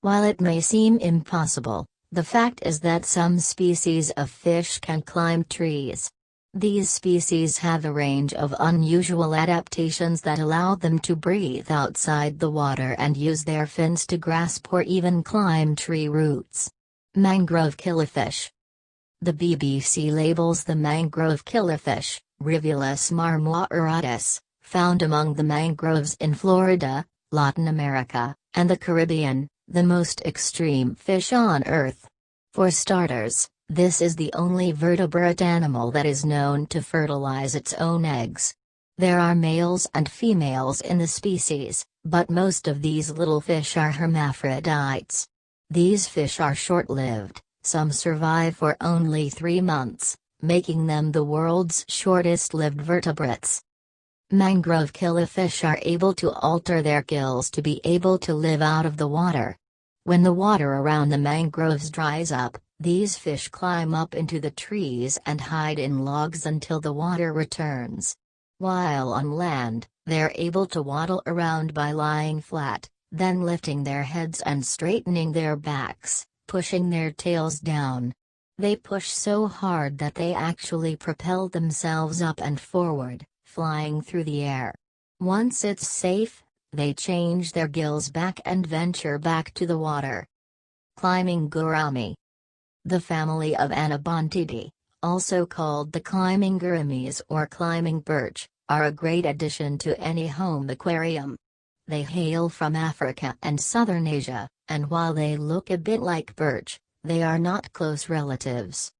While it may seem impossible, the fact is that some species of fish can climb trees. These species have a range of unusual adaptations that allow them to breathe outside the water and use their fins to grasp or even climb tree roots. Mangrove killifish. The BBC labels the mangrove killifish, Rivulus marmoratus, found among the mangroves in Florida, Latin America, and the Caribbean, the most extreme fish on Earth. For starters, this is the only vertebrate animal that is known to fertilize its own eggs. There are males and females in the species, but most of these little fish are hermaphrodites. These fish are short-lived, some survive for only 3 months, making them the world's shortest-lived vertebrates. Mangrove killifish are able to alter their gills to be able to live out of the water. When the water around the mangroves dries up, these fish climb up into the trees and hide in logs until the water returns. While on land, they're able to waddle around by lying flat, then lifting their heads and straightening their backs, pushing their tails down. They push so hard that they actually propel themselves up and forward, flying through the air. Once it's safe, they change their gills back and venture back to the water. Climbing gourami. The family of Anabontidae, also called the climbing gouramis or climbing perch, are a great addition to any home aquarium. They hail from Africa and southern Asia, and while they look a bit like perch, they are not close relatives.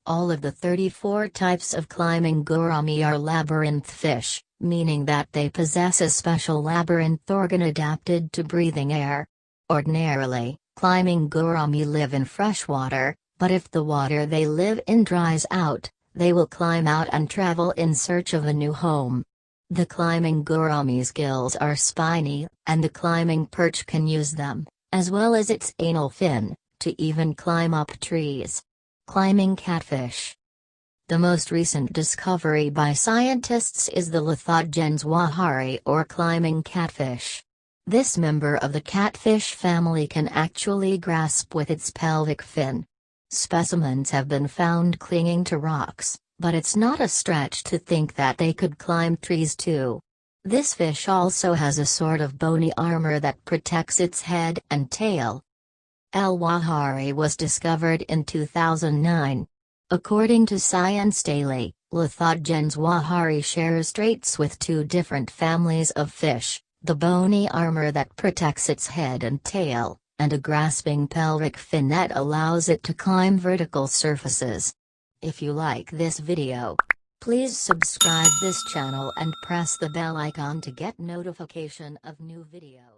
All of the 34 types of climbing gourami are labyrinth fish, meaning that they possess a special labyrinth organ adapted to breathing air. Ordinarily, climbing gourami live in fresh water, but if the water they live in dries out, they will climb out and travel in search of a new home. The climbing gourami's gills are spiny, and the climbing perch can use them, as well as its anal fin, to even climb up trees. Climbing catfish. The most recent discovery by scientists is the Lithogens wahari or climbing catfish. This member of the catfish family can actually grasp with its pelvic fin. Specimens have been found clinging to rocks, but it's not a stretch to think that they could climb trees too. This fish also has a sort of bony armor that protects its head and tail. L. wahari was discovered in 2009. According to Science Daily, Lithogens wahari shares traits with 2 different families of fish, the bony armor that protects its head and tail, and a grasping pelvic fin that allows it to climb vertical surfaces. If you like this video, please subscribe this channel and press the bell icon to get notification of new videos.